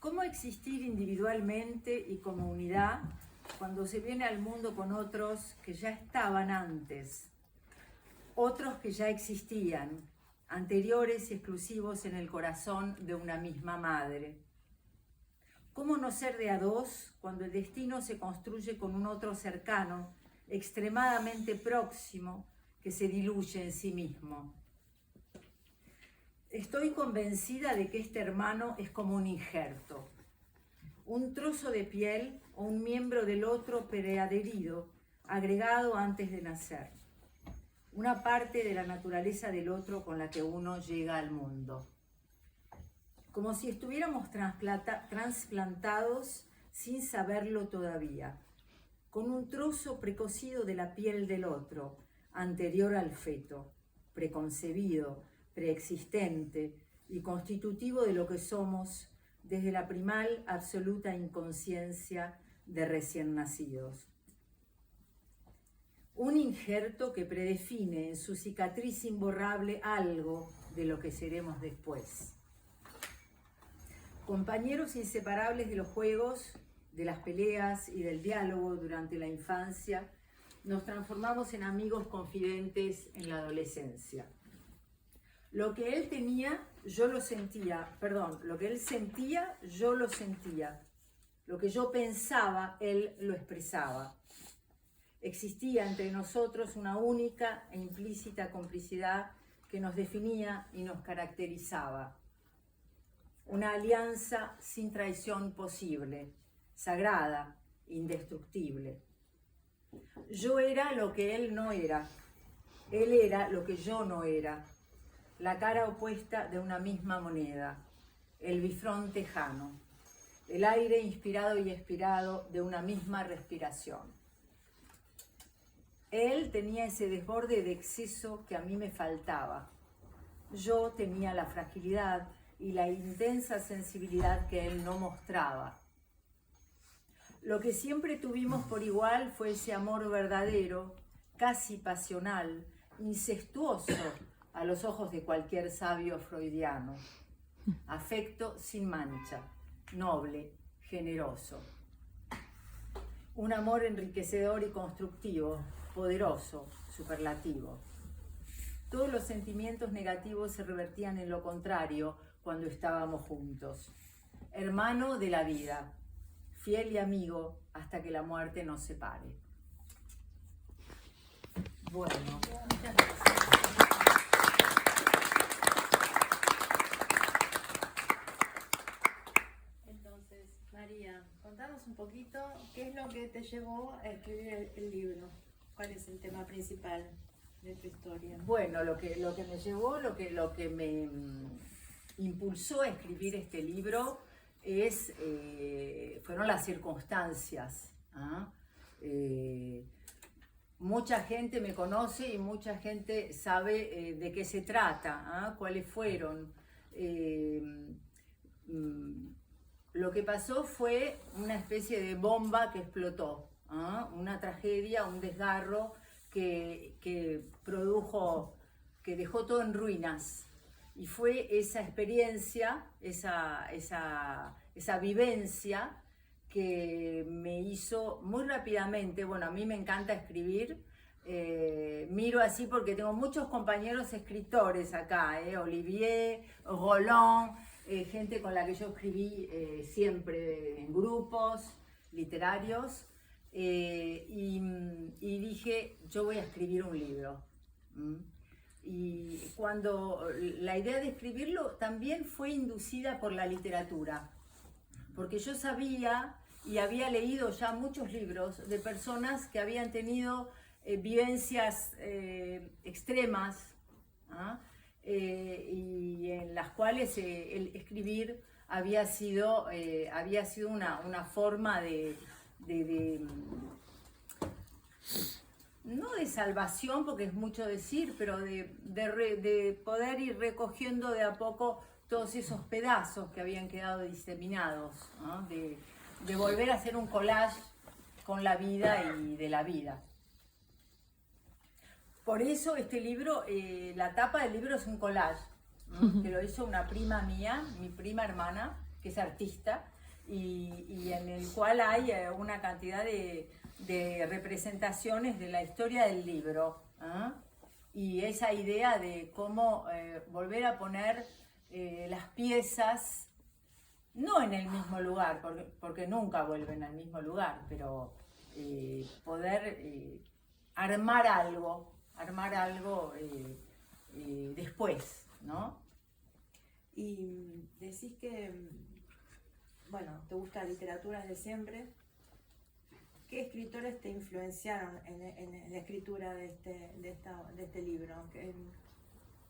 ¿Cómo existir individualmente y como unidad cuando se viene al mundo con otros que ya estaban antes, otros que ya existían, anteriores y exclusivos en el corazón de una misma madre? ¿Cómo no ser de a dos cuando el destino se construye con un otro cercano, extremadamente próximo, que se diluye en sí mismo? Estoy convencida de que este hermano es como un injerto, un trozo de piel o un miembro del otro preadherido, agregado antes de nacer, una parte de la naturaleza del otro con la que uno llega al mundo. Como si estuviéramos trasplantados sin saberlo todavía, con un trozo precocido de la piel del otro, anterior al feto, preconcebido, preexistente y constitutivo de lo que somos desde la primal absoluta inconsciencia de recién nacidos. Un injerto que predefine en su cicatriz imborrable algo de lo que seremos después. Compañeros inseparables de los juegos, de las peleas y del diálogo durante la infancia, nos transformamos en amigos confidentes en la adolescencia. Lo que él tenía, yo lo sentía, lo que él sentía, yo lo sentía. Lo que yo pensaba, él lo expresaba. Existía entre nosotros una única e implícita complicidad que nos definía y nos caracterizaba. Una alianza sin traición posible, sagrada, indestructible. Yo era lo que él no era. Él era lo que yo no era. La cara opuesta de una misma moneda, el bifrón tejano, el aire inspirado y expirado de una misma respiración. Él tenía ese desborde de exceso que a mí me faltaba. Yo tenía la fragilidad y la intensa sensibilidad que él no mostraba. Lo que siempre tuvimos por igual fue ese amor verdadero, casi pasional, incestuoso a los ojos de cualquier sabio freudiano. Afecto sin mancha, noble, generoso. Un amor enriquecedor y constructivo, poderoso, superlativo. Todos los sentimientos negativos se revertían en lo contrario cuando estábamos juntos. Hermano de la vida, fiel y amigo hasta que la muerte nos separe. Bueno, muchas gracias. Entonces, María, contanos un poquito qué es lo que te llevó a escribir el libro. ¿Cuál es el tema principal de tu historia? Bueno, lo que me llevó, lo que me impulsó a escribir este libro fueron las circunstancias. Mucha gente me conoce y mucha gente sabe de qué se trata, cuáles fueron. Lo que pasó fue una especie de bomba que explotó, una tragedia, un desgarro que produjo, que dejó todo en ruinas. Y fue esa experiencia, esa vivencia que me hizo muy rápidamente. Bueno, a mí me encanta escribir, miro así porque tengo muchos compañeros escritores acá, Olivier, Roland, gente con la que yo escribí siempre en grupos literarios, y dije, yo voy a escribir un libro. Y cuando la idea de escribirlo también fue inducida por la literatura, porque yo sabía y había leído ya muchos libros de personas que habían tenido vivencias extremas, y en las cuales el escribir había sido una forma no de salvación, porque es mucho decir, pero de poder ir recogiendo de a poco todos esos pedazos que habían quedado diseminados, ¿no? De volver a hacer un collage con la vida y de la vida. Por eso este libro, la tapa del libro es un collage, que lo hizo una prima mía, mi prima hermana, que es artista, y en el cual hay una cantidad de representaciones de la historia del libro, ¿ah? Y esa idea de cómo volver a poner las piezas, no en el mismo lugar, porque nunca vuelven al mismo lugar, pero poder armar algo después, ¿no? Y decís que, bueno, te gusta la literatura desde siempre. ¿Qué escritores te influenciaron en la escritura de este libro?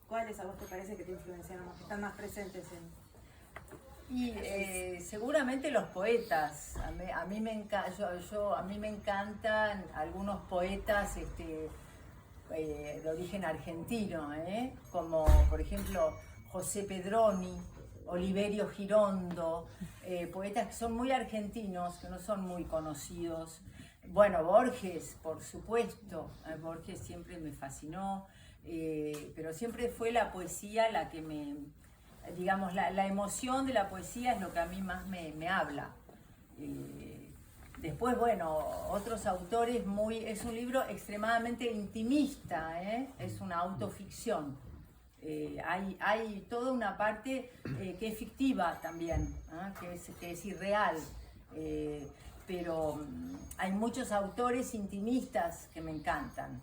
¿Cuáles a vos te parece que te influenciaron más, que están más presentes en...? Y seguramente los poetas. A mí me encantan algunos poetas de origen argentino, como por ejemplo José Pedroni, Oliverio Girondo, poetas que son muy argentinos, que no son muy conocidos. Bueno, Borges, por supuesto, Borges siempre me fascinó, pero siempre fue la poesía la que digamos, la emoción de la poesía es lo que a mí más me habla. Después, bueno, otros autores, es un libro extremadamente intimista, es una autoficción. Hay toda una parte que es fictiva también, que es irreal, pero hay muchos autores intimistas que me encantan.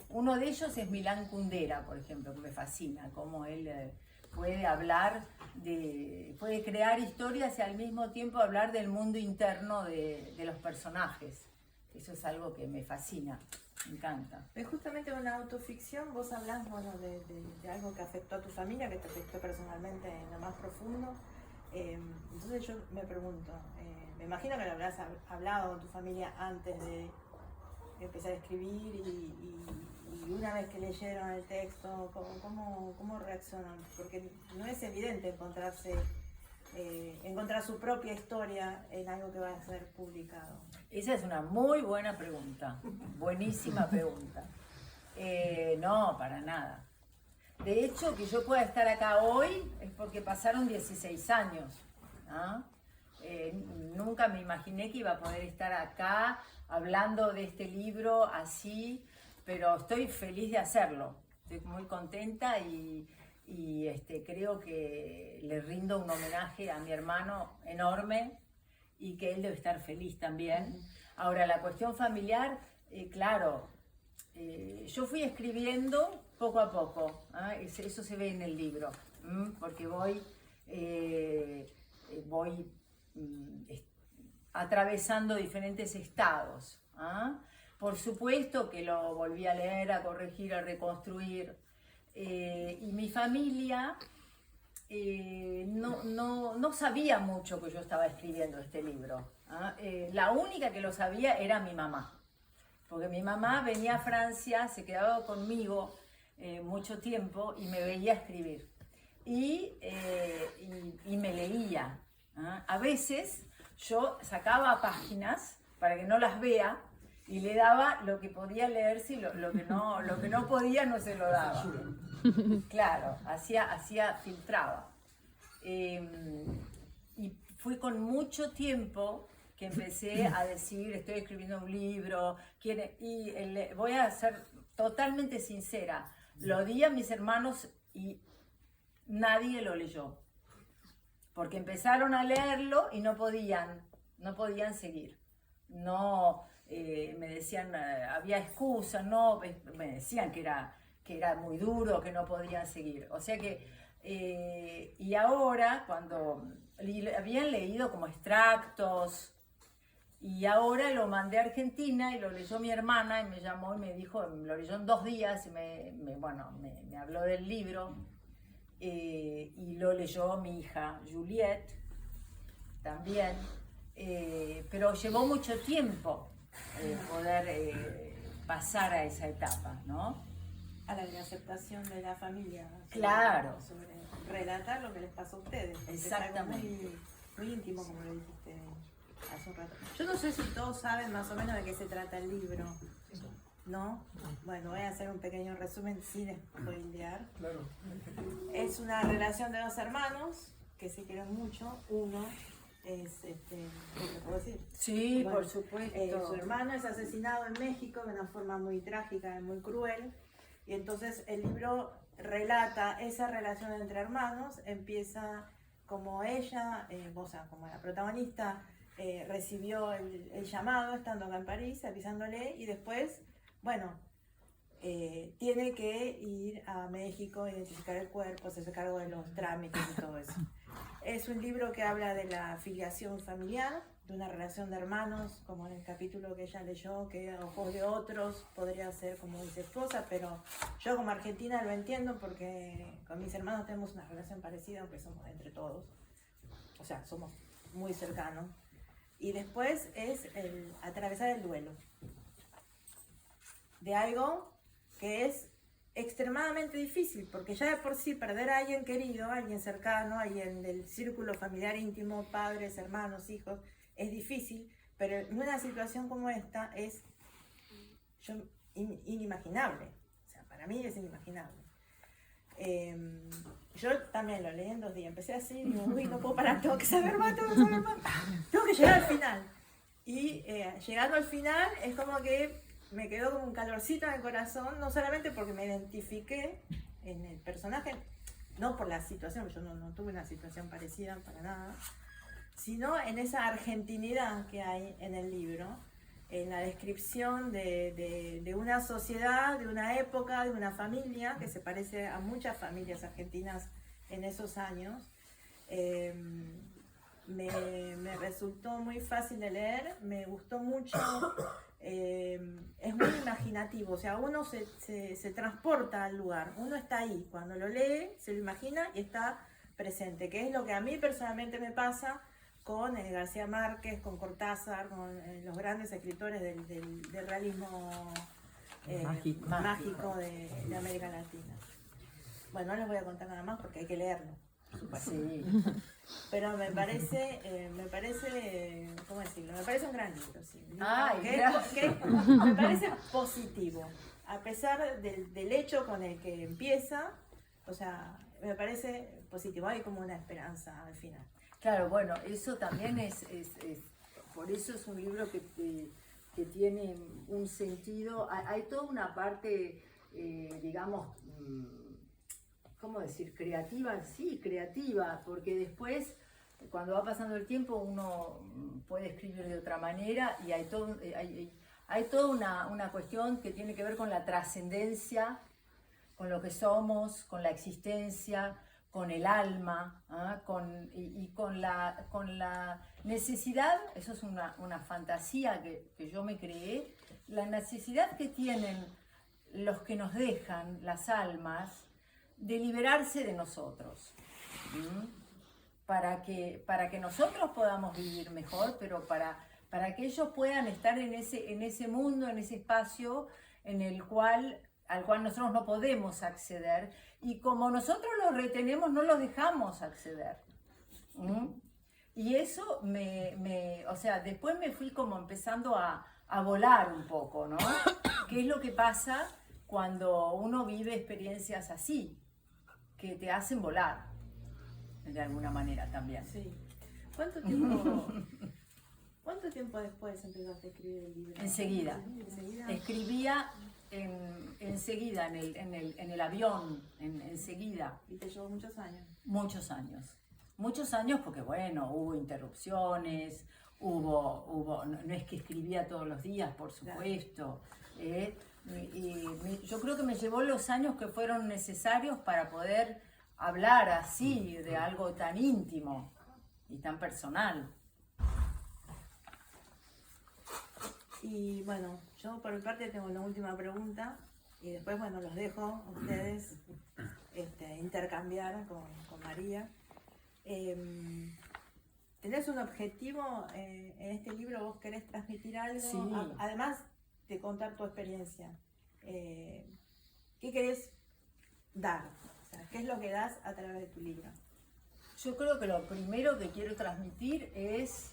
Uno de ellos es Milán Kundera, por ejemplo, que me fascina, cómo él puede puede crear historias y al mismo tiempo hablar del mundo interno de los personajes. Eso es algo que me fascina, me encanta. Justamente en una autoficción vos hablás, bueno, de algo que afectó a tu familia, que te afectó personalmente en lo más profundo. Entonces yo me pregunto, me imagino que lo habrás hablado con tu familia antes de empezar a escribir y una vez que leyeron el texto, ¿cómo reaccionan? Porque no es evidente encontrar su propia historia en algo que va a ser publicado. Esa es una muy buena pregunta, buenísima pregunta. No, para nada. De hecho, que yo pueda estar acá hoy es porque pasaron 16 años. Nunca me imaginé que iba a poder estar acá hablando de este libro así, pero estoy feliz de hacerlo. Estoy muy contenta y creo que le rindo un homenaje a mi hermano enorme y que él debe estar feliz también. Ahora, la cuestión familiar, claro, yo fui escribiendo poco a poco, eso se ve en el libro, porque voy atravesando diferentes estados. Por supuesto que lo volví a leer, a corregir, a reconstruir. Y mi familia no sabía mucho que yo estaba escribiendo este libro. La única que lo sabía era mi mamá. Porque mi mamá venía a Francia, se quedaba conmigo mucho tiempo y me veía escribir. Y me leía. A veces yo sacaba páginas para que no las vea y le daba lo que podía leerse y lo que no podía no se lo daba. Claro, filtraba. Y fui con mucho tiempo que empecé a decir, estoy escribiendo un libro, voy a ser totalmente sincera, lo di a mis hermanos y nadie lo leyó. Porque empezaron a leerlo y no podían seguir. Me decían, había excusas, me decían que era muy duro, que no podían seguir. O sea que, y ahora, cuando habían leído como extractos, y ahora lo mandé a Argentina y lo leyó mi hermana y me llamó y me dijo, lo leyó en 2 días y me habló del libro. Y lo leyó mi hija Juliette también, pero llevó mucho tiempo poder pasar a esa etapa, ¿no? A la aceptación de la familia. Claro. Sobre relatar lo que les pasó a ustedes. Exactamente. Es algo muy íntimo, como lo dijiste hace un rato. Yo no sé si todos saben más o menos de qué se trata el libro. ¿No? Bueno, voy a hacer un pequeño resumen sin spoilear. Claro. Es una relación de 2 hermanos que se quieren mucho. Uno es, ¿lo puedo decir? Sí, Bueno, por supuesto. su hermano es asesinado en México de una forma muy trágica y muy cruel. Y entonces el libro relata esa relación entre hermanos. Empieza como ella, o sea, como la protagonista, recibió el llamado estando acá en París, avisándole, y después, bueno, tiene que ir a México, identificar el cuerpo, hacerse cargo de los trámites y todo eso. Es un libro que habla de la filiación familiar, de una relación de hermanos, como en el capítulo que ella leyó, que a ojos de otros podría ser como incestuosa, pero yo como argentina lo entiendo porque con mis hermanos tenemos una relación parecida, aunque somos entre todos, o sea, somos muy cercanos. Y después es el atravesar el duelo de algo que es extremadamente difícil, porque ya de por sí perder a alguien querido, a alguien cercano, a alguien del círculo familiar íntimo, padres, hermanos, hijos, es difícil, pero en una situación como esta es inimaginable. O sea, para mí es inimaginable. Yo también lo leí en 2 días, empecé así, digo, uy, no puedo parar, tengo que saber más, tengo que llegar al final. Y llegando al final es como que me quedó como un calorcito en el corazón, no solamente porque me identifiqué en el personaje, no por la situación, yo no tuve una situación parecida para nada, sino en esa argentinidad que hay en el libro, en la descripción de una sociedad, de una época, de una familia que se parece a muchas familias argentinas en esos años. Me resultó muy fácil de leer, me gustó mucho, es muy imaginativo, o sea, uno se transporta al lugar, uno está ahí, cuando lo lee, se lo imagina y está presente, que es lo que a mí personalmente me pasa con García Márquez, con Cortázar, con los grandes escritores del realismo mágico de América Latina. Bueno, no les voy a contar nada más porque hay que leerlo. Sí. Pero me parece, ¿cómo decirlo? Me parece un gran libro, sí. Ay, me parece positivo, a pesar del hecho con el que empieza, o sea, me parece positivo, hay como una esperanza al final. Claro, bueno, eso también por eso es un libro que tiene un sentido, hay toda una parte, digamos, ¿cómo decir? Creativa, sí, creativa, porque después, cuando va pasando el tiempo, uno puede escribir de otra manera y hay toda una cuestión que tiene que ver con la trascendencia, con lo que somos, con la existencia, con el alma, y con la necesidad, eso es una fantasía que yo me creé, la necesidad que tienen los que nos dejan, las almas, de liberarse de nosotros, para que nosotros podamos vivir mejor, pero para que ellos puedan estar en ese mundo, en ese espacio al cual nosotros no podemos acceder, y como nosotros los retenemos, no los dejamos acceder. Y eso o sea, después me fui como empezando a volar un poco, ¿no? ¿Qué es lo que pasa cuando uno vive experiencias así, que te hacen volar, de alguna manera también? Sí. ¿Cuánto tiempo después empezaste a escribir el libro? Enseguida. Escribía enseguida, en el avión, enseguida. ¿Y te llevó muchos años? Muchos años. Muchos años porque, bueno, hubo interrupciones, no es que escribía todos los días, por supuesto. Yo creo que me llevó los años que fueron necesarios para poder hablar así de algo tan íntimo y tan personal. Y bueno, yo por mi parte tengo una última pregunta y después, bueno, los dejo a ustedes intercambiar con María. ¿Tenés un objetivo en este libro? ¿Vos querés transmitir algo? Sí. Además de contar tu experiencia, ¿qué querés dar? O sea, ¿qué es lo que das a través de tu libro? Yo creo que lo primero que quiero transmitir es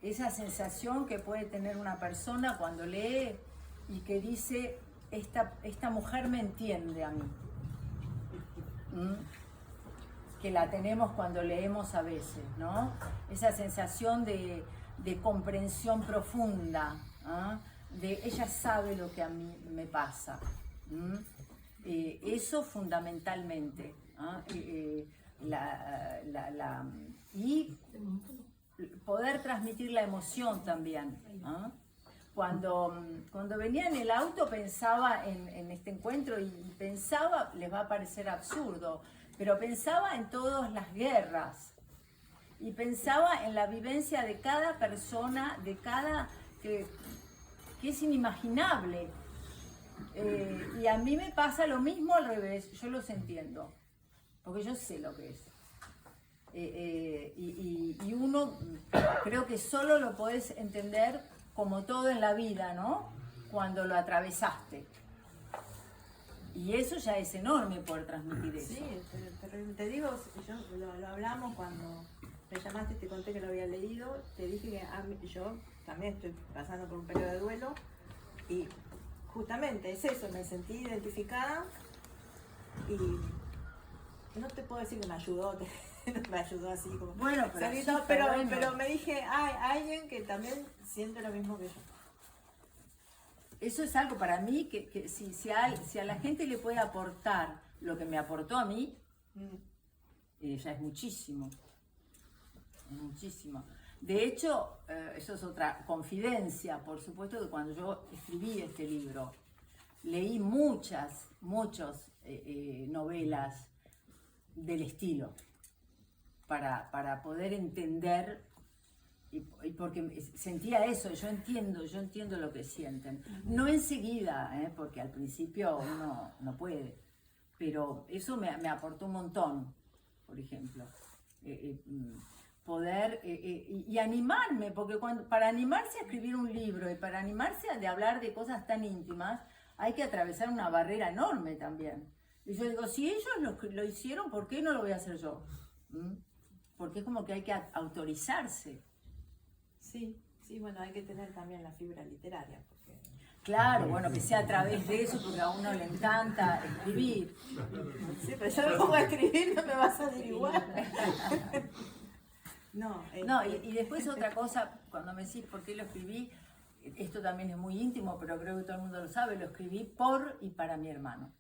esa sensación que puede tener una persona cuando lee y que dice, esta mujer me entiende a mí. que la tenemos cuando leemos a veces, ¿no? Esa sensación de comprensión profunda, ¿ah? De ella sabe lo que a mí me pasa. Eso fundamentalmente. ¿Ah? Y poder transmitir la emoción también. ¿Ah? Cuando venía en el auto pensaba en este encuentro y pensaba, les va a parecer absurdo, pero pensaba en todas las guerras y pensaba en la vivencia de cada persona, que es inimaginable. Y a mí me pasa lo mismo al revés, yo los entiendo, porque yo sé lo que es. Y uno creo que solo lo podés entender como todo en la vida, ¿no? Cuando lo atravesaste. Y eso ya es enorme poder transmitir eso. Sí, te digo, lo hablamos cuando me llamaste y te conté que lo había leído, te dije que yo también estoy pasando por un periodo de duelo y justamente es eso, me sentí identificada y no te puedo decir que me ayudó, no me ayudó así como... Bueno, pero, sí, pero me dije, hay alguien que también siente lo mismo que yo. Eso es algo para mí que si a la gente le puede aportar lo que me aportó a mí, ya es muchísimo. Es muchísimo. De hecho, eso es otra confidencia, por supuesto que cuando yo escribí este libro, leí muchas novelas del estilo para poder entender. Y porque sentía eso, yo entiendo lo que sienten. No enseguida, porque al principio uno no puede, pero eso me aportó un montón, por ejemplo. Poder y animarme, porque para animarse a escribir un libro y para animarse a hablar de cosas tan íntimas, hay que atravesar una barrera enorme también. Y yo digo, si ellos lo hicieron, ¿por qué no lo voy a hacer yo? Porque es como que hay que autorizarse. Sí, bueno, hay que tener también la fibra literaria. Porque... Claro, bueno, que sea a través de eso, porque a uno le encanta escribir. Sí, pero yo me pongo a escribir, no me va a salir igual. No, y después otra cosa, cuando me decís por qué lo escribí, esto también es muy íntimo, pero creo que todo el mundo lo sabe, lo escribí por y para mi hermano.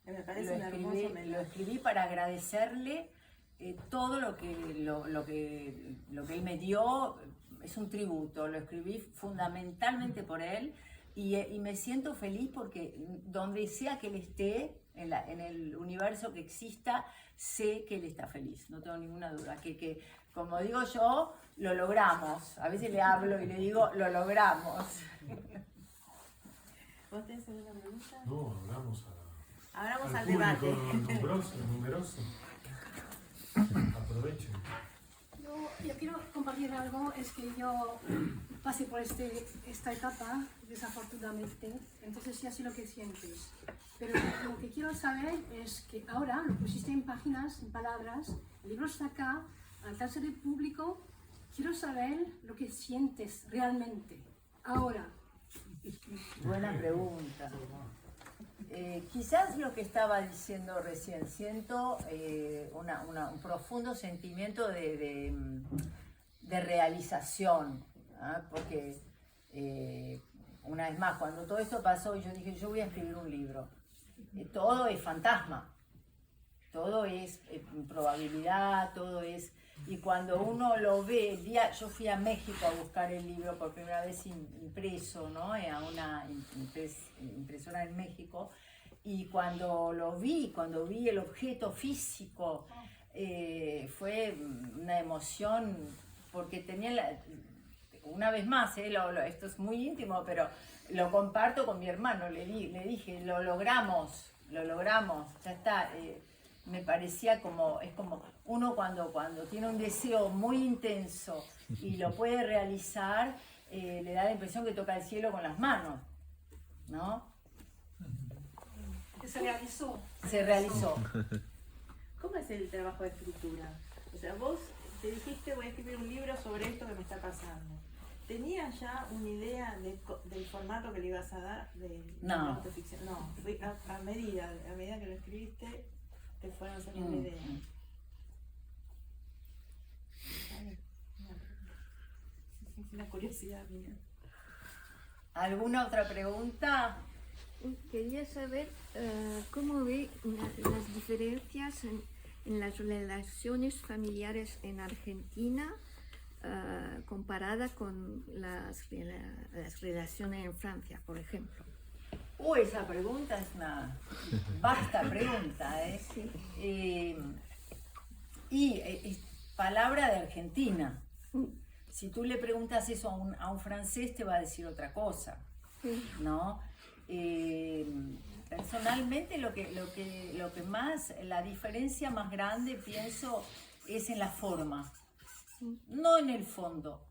Me parece un hermoso mensaje. Lo escribí para agradecerle todo lo que él me dio. Es un tributo, lo escribí fundamentalmente por él y me siento feliz porque donde sea que él esté, en el universo que exista, sé que él está feliz, no tengo ninguna duda, que como digo yo, lo logramos. A veces le hablo y le digo, lo logramos. ¿Vos tenés alguna pregunta? No, hablamos al debate. Numeroso. Aprovechen. Yo quiero compartir algo, es que yo pasé por esta etapa, desafortunadamente, entonces ya sé lo que sientes. Pero lo que quiero saber es que ahora lo pusiste en páginas, en palabras, el libro está acá, al alcance del público, quiero saber lo que sientes realmente, ahora. Buena pregunta. Quizás lo que estaba diciendo recién, siento un profundo sentimiento de realización, ¿ah? Porque una vez más, cuando todo esto pasó, yo dije, yo voy a escribir un libro. Todo es fantasma, todo es probabilidad, todo es... Y cuando uno lo ve, yo fui a México a buscar el libro por primera vez impreso, ¿no? A una impresora en México, y cuando vi el objeto físico, fue una emoción, porque tenía una vez más, esto es muy íntimo, pero lo comparto con mi hermano, le dije, lo logramos, ya está. Me parecía es como uno cuando tiene un deseo muy intenso y lo puede realizar, le da la impresión que toca el cielo con las manos, ¿no? Se realizó. Se realizó. ¿Cómo es el trabajo de escritura? O sea, vos te dijiste, voy a escribir un libro sobre esto que me está pasando. ¿Tenías ya una idea del formato que le ibas a dar de la autoficción? No, fue a medida que lo escribiste, te fueron saliendo ideas. una curiosidad mía. ¿Alguna otra pregunta? Quería saber cómo ve las diferencias en las relaciones familiares en Argentina comparada con las relaciones en Francia, por ejemplo. Esa pregunta es una vasta pregunta, ¿eh? Sí. Es palabra de Argentina. Si tú le preguntas eso a un francés, te va a decir otra cosa, ¿no? Personalmente lo que más, la diferencia más grande, pienso, es en la forma, no en el fondo,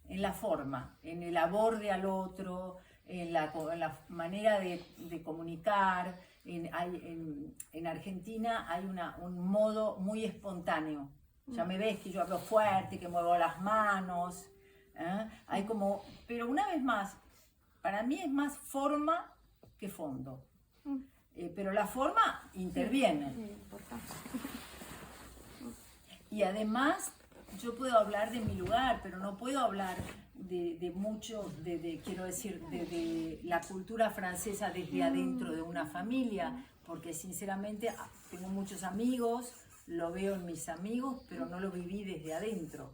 en la forma, en el aborde al otro, en la manera de comunicar. En Argentina hay un modo muy espontáneo. Ya me ves que yo hablo fuerte, que muevo las manos, hay como, pero una vez más, para mí es más forma que fondo, pero la forma interviene. Y además yo puedo hablar de mi lugar, pero no puedo hablar de mucho, quiero decir, de la cultura francesa desde adentro de una familia, porque sinceramente tengo muchos amigos, lo veo en mis amigos, pero no lo viví desde adentro.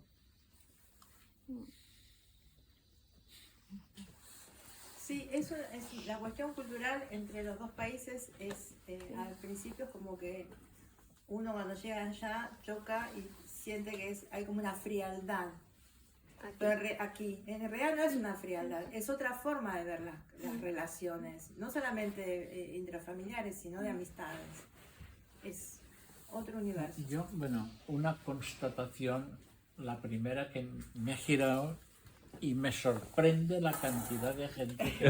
Sí, eso es la cuestión cultural entre los dos países. Es al principio como que uno cuando llega allá choca y siente que hay como una frialdad. Pero aquí, en realidad no es una frialdad, es otra forma de ver las relaciones, no solamente intrafamiliares, sino de amistades. Es otro universo. Yo, bueno, una constatación, la primera que me ha girado y me sorprende la cantidad de gente que...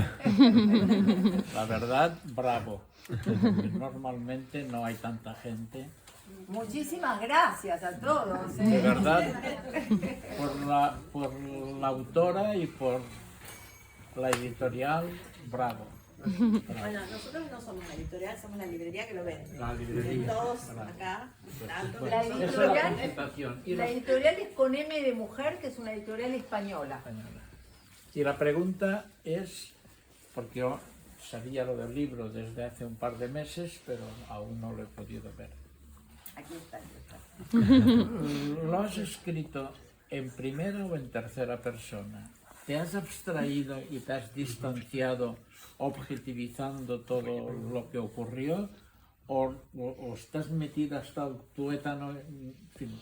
La verdad, bravo. Normalmente no hay tanta gente. Muchísimas gracias a todos. De verdad, por la autora y por la editorial, bravo. Bueno, nosotros no somos la editorial, somos la librería que lo vende. La librería. Todos Bravo. acá, tanto. La Esa es la editorial, presentación. la editorial es con M de mujer, que es una editorial española. Y la pregunta es, porque yo sabía lo del libro desde hace un par de meses, pero aún no lo he podido ver. Aquí está. ¿Lo has escrito en primera o en tercera persona? ¿Te has abstraído y te has distanciado objetivizando todo lo que ocurrió? ¿O estás metida hasta el tuétano? En fin,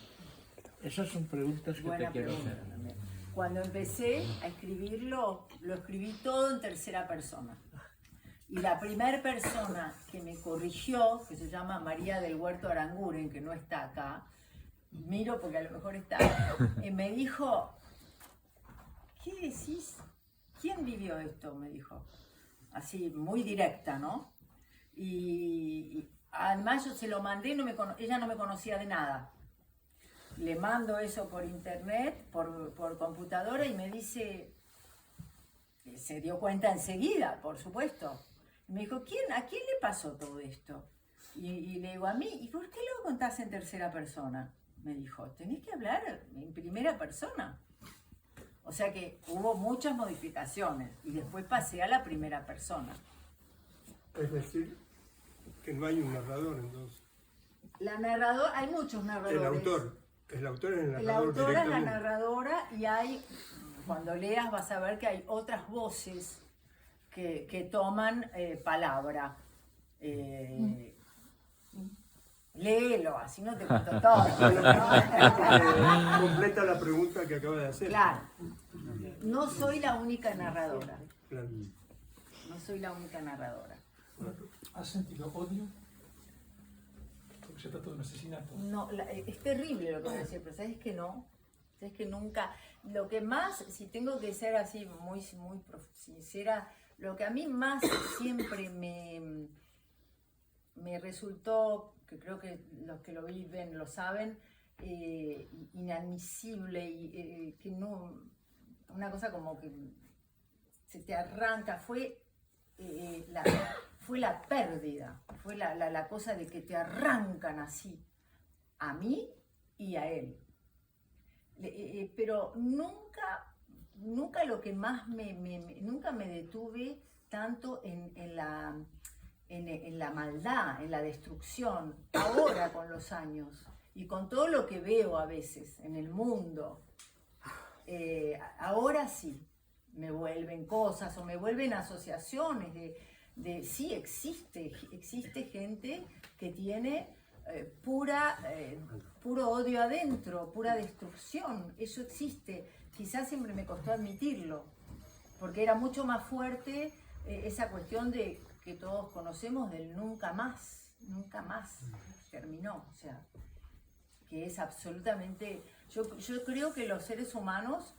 esas son preguntas que Buena te quiero pregunta hacer. también. Cuando empecé a escribirlo, lo escribí todo en tercera persona. Y la primera persona que me corrigió, que se llama María del Huerto Aranguren, que no está acá, miro porque a lo mejor está, me dijo, ¿qué decís? ¿Quién vivió esto? Me dijo. Así, muy directa, ¿no? Y además yo se lo mandé, ella no me conocía de nada. Le mando eso por internet, por computadora, y me dice, se dio cuenta enseguida, por supuesto. Me dijo, ¿a quién le pasó todo esto? Y le digo, a mí. ¿Y por qué lo contás en tercera persona? Me dijo, tenés que hablar en primera persona. O sea que hubo muchas modificaciones y después pasé a la primera persona. Es decir, que no hay un narrador, entonces. Hay muchos narradores. El autor es el narrador. La autora es la directamente. narradora y cuando leas vas a ver que hay otras voces que toman palabra. Léelo, así no te cuento todo. Completa la pregunta que acaba de hacer. Claro, no soy la única narradora. Claro. No soy la única narradora. ¿Has sentido odio? Porque se trata de un asesinato. No, es terrible lo que voy a decir, pero ¿sabes que no? ¿Sabes que nunca? Lo que más, si tengo que ser así muy sincera, lo que a mí más siempre me resultó, que creo que los que lo viven lo saben, inadmisible y que no, una cosa como que se te arranca, fue la pérdida, fue la cosa de que te arrancan así, a mí y a él. Pero nunca nunca lo que más nunca me detuve tanto en la maldad, en la destrucción, ahora con los años y con todo lo que veo a veces en el mundo. Ahora sí me vuelven cosas o me vuelven asociaciones de sí existe gente que tiene puro odio adentro, pura destrucción. Eso existe. Quizás siempre me costó admitirlo, porque era mucho más fuerte esa cuestión de que todos conocemos del nunca más terminó. O sea, que es absolutamente... Yo creo que los seres humanos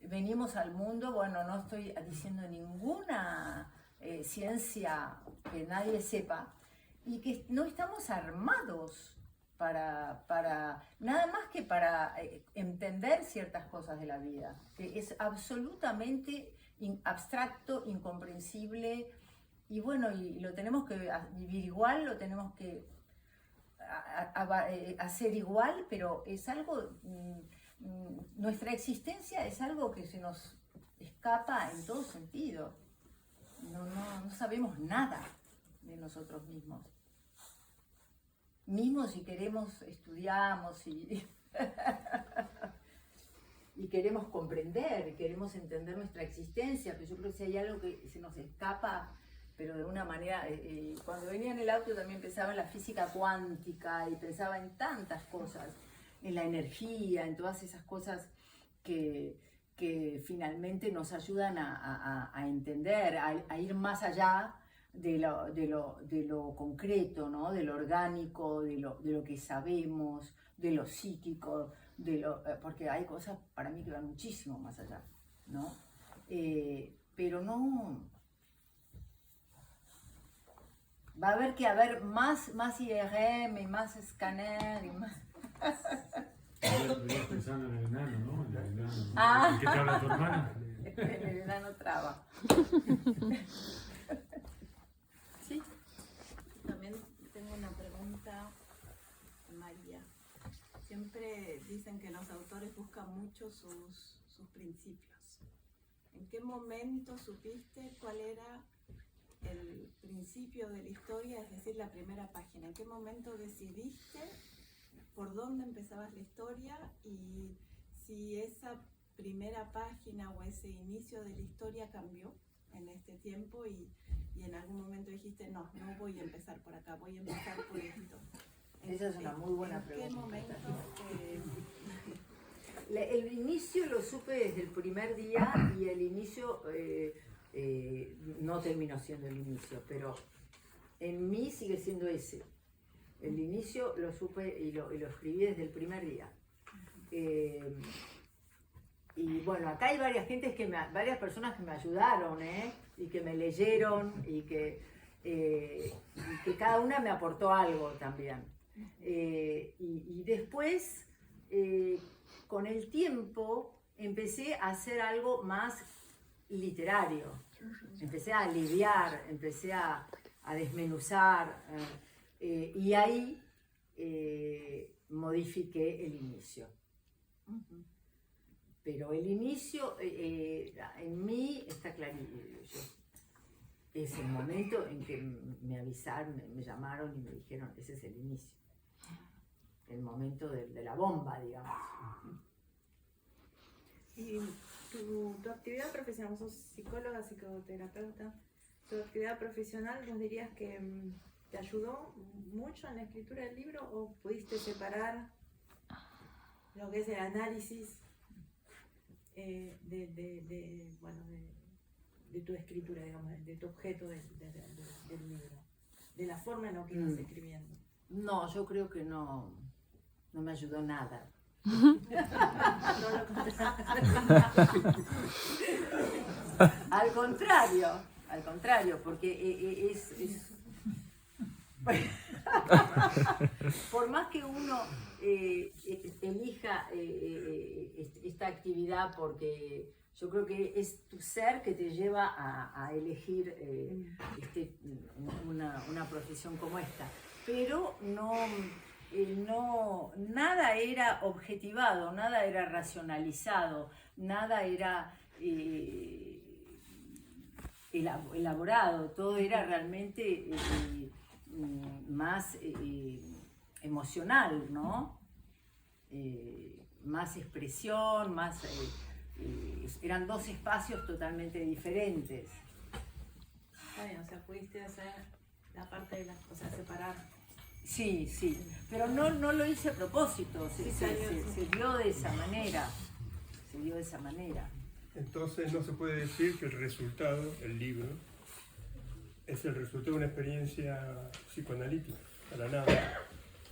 venimos al mundo, bueno, no estoy diciendo ninguna ciencia que nadie sepa, y que no estamos armados para nada más que para entender ciertas cosas de la vida, que es absolutamente abstracto, incomprensible, y bueno, y lo tenemos que vivir igual, lo tenemos que hacer igual, pero es algo, nuestra existencia es algo que se nos escapa en todo sentido. No sabemos nada de nosotros mismos. Mismo si queremos, estudiamos y queremos comprender, queremos entender nuestra existencia, pero yo creo que si hay algo que se nos escapa, pero de una manera, cuando venía en el auto también pensaba en la física cuántica y pensaba en tantas cosas, en la energía, en todas esas cosas que finalmente nos ayudan a entender, a ir más allá de lo concreto, ¿no? De lo orgánico, de lo que sabemos, de lo psíquico, porque hay cosas para mí que van muchísimo más allá, ¿no? Pero no... Va a haber que haber más IRM y más escáner y más... Estoy pensando en el enano, ¿no? En el enano. Ah. ¿En qué te habla tu hermana? El enano traba. Sí. También tengo una pregunta, María. Siempre dicen que los autores buscan mucho sus principios. ¿En qué momento supiste cuál era el principio de la historia, es decir, la primera página? ¿En qué momento decidiste por dónde empezabas la historia y si esa primera página o ese inicio de la historia cambió en este tiempo y en algún momento dijiste, no voy a empezar por acá, voy a empezar por esto? Esa es una muy buena pregunta. ¿En qué momento? El inicio lo supe desde el primer día y el inicio no terminó siendo el inicio, pero en mí sigue siendo ese. El inicio lo supe y lo escribí desde el primer día. Y bueno, acá hay varias personas que me ayudaron, y que me leyeron y que cada una me aportó algo también. Y después, con el tiempo, empecé a hacer algo más literario. Empecé a aliviar, empecé a desmenuzar, y ahí modifiqué el inicio. Pero el inicio en mí está clarísimo. Es el momento en que me avisaron, me llamaron y me dijeron, ese es el inicio. El momento de la bomba, digamos. Y tu actividad profesional, sos psicóloga, psicoterapeuta, tu actividad profesional, ¿nos dirías que te ayudó mucho en la escritura del libro o pudiste separar lo que es el análisis de tu escritura, digamos, de tu objeto del libro, de la forma en la que ibas escribiendo? No, yo creo que no me ayudó nada. Al contrario, porque por más que uno elija esta actividad, porque yo creo que es tu ser que te lleva a elegir una profesión como esta, pero nada era objetivado, nada era racionalizado, nada era elaborado, todo era realmente más emocional, ¿no? Más expresión, más... eran dos espacios totalmente diferentes. Está bien, o sea, pudiste hacer la parte de o sea, separar. Sí, sí, pero no lo hice a propósito, se dio de esa manera, se dio de esa manera. Entonces no se puede decir que el resultado, el libro, es el resultado de una experiencia psicoanalítica, para nada.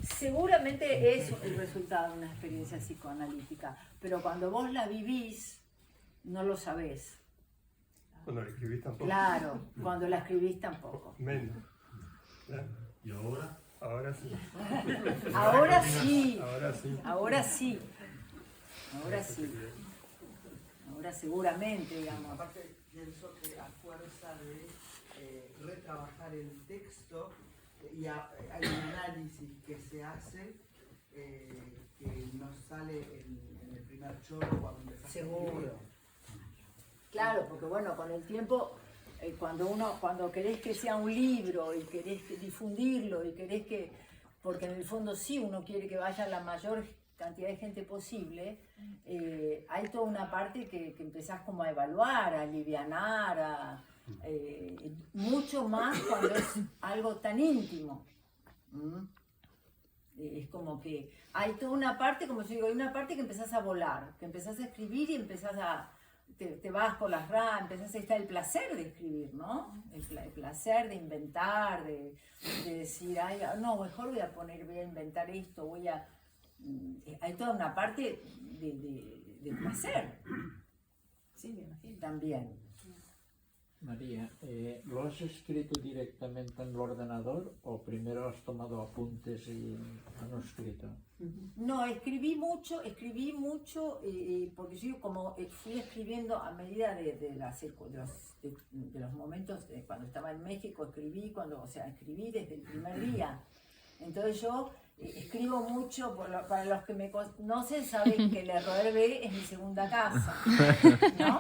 Seguramente es el resultado de una experiencia psicoanalítica, pero cuando vos la vivís, no lo sabés. Cuando la escribís tampoco. Claro, cuando la escribís tampoco. Menos. ¿Claro? ¿Y ahora? Ahora sí. Ahora sí, Ahora sí. ahora sí, ahora sí, ahora seguramente, digamos. Aparte, pienso que a fuerza de retrabajar el texto y hay un análisis que se hace que no sale en el primer chorro cuando empezás a escribir. Seguro. Claro, porque bueno, con el tiempo, cuando querés que sea un libro y querés difundirlo y querés que, porque en el fondo sí uno quiere que vaya la mayor cantidad de gente posible, hay toda una parte que empezás como a evaluar, a alivianar, mucho más cuando es algo tan íntimo. Es como que hay toda una parte, como yo digo, hay una parte que empezás a volar, que empezás a escribir y empezás a... Te vas por las ramas, empezás a estar el placer de escribir, ¿no? El placer de inventar, de decir, ay, no, mejor voy a inventar esto, hay toda una parte de placer. Sí, me imagino. También. María, ¿lo has escrito directamente en el ordenador o primero has tomado apuntes y manuscrito? No, escribí mucho, porque yo como fui escribiendo a medida de los momentos, cuando estaba en México escribí, escribí desde el primer día. Entonces yo escribo mucho, para los que me conocen saben que el ROEB es mi segunda casa, ¿no?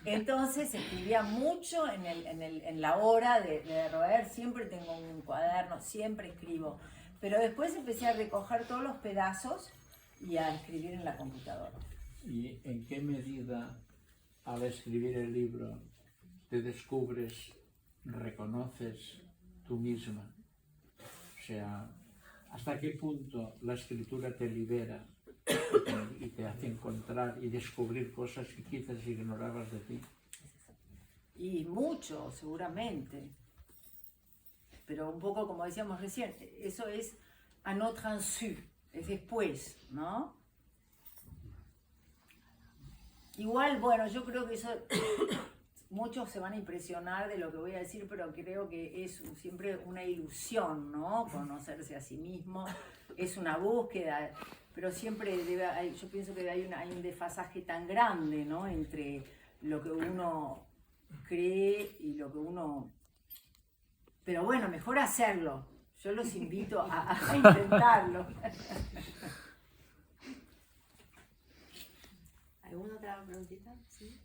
Entonces escribía mucho en la hora de ROEB, siempre tengo un cuaderno, siempre escribo. Pero después empecé a recoger todos los pedazos y a escribir en la computadora. ¿Y en qué medida al escribir el libro te descubres, reconoces tú misma? O sea, ¿hasta qué punto la escritura te libera y te hace encontrar y descubrir cosas que quizás ignorabas de ti? Y mucho, seguramente. Pero un poco como decíamos recién, eso es a notre insu, es después, ¿no? Igual, bueno, yo creo que eso, muchos se van a impresionar de lo que voy a decir, pero creo que es siempre una ilusión, ¿no? Conocerse a sí mismo, es una búsqueda, pero siempre yo pienso que hay un desfasaje tan grande, ¿no? Entre lo que uno cree y lo que uno... Pero bueno, mejor hacerlo. Yo los invito a intentarlo. ¿Alguna otra preguntita? ¿Sí?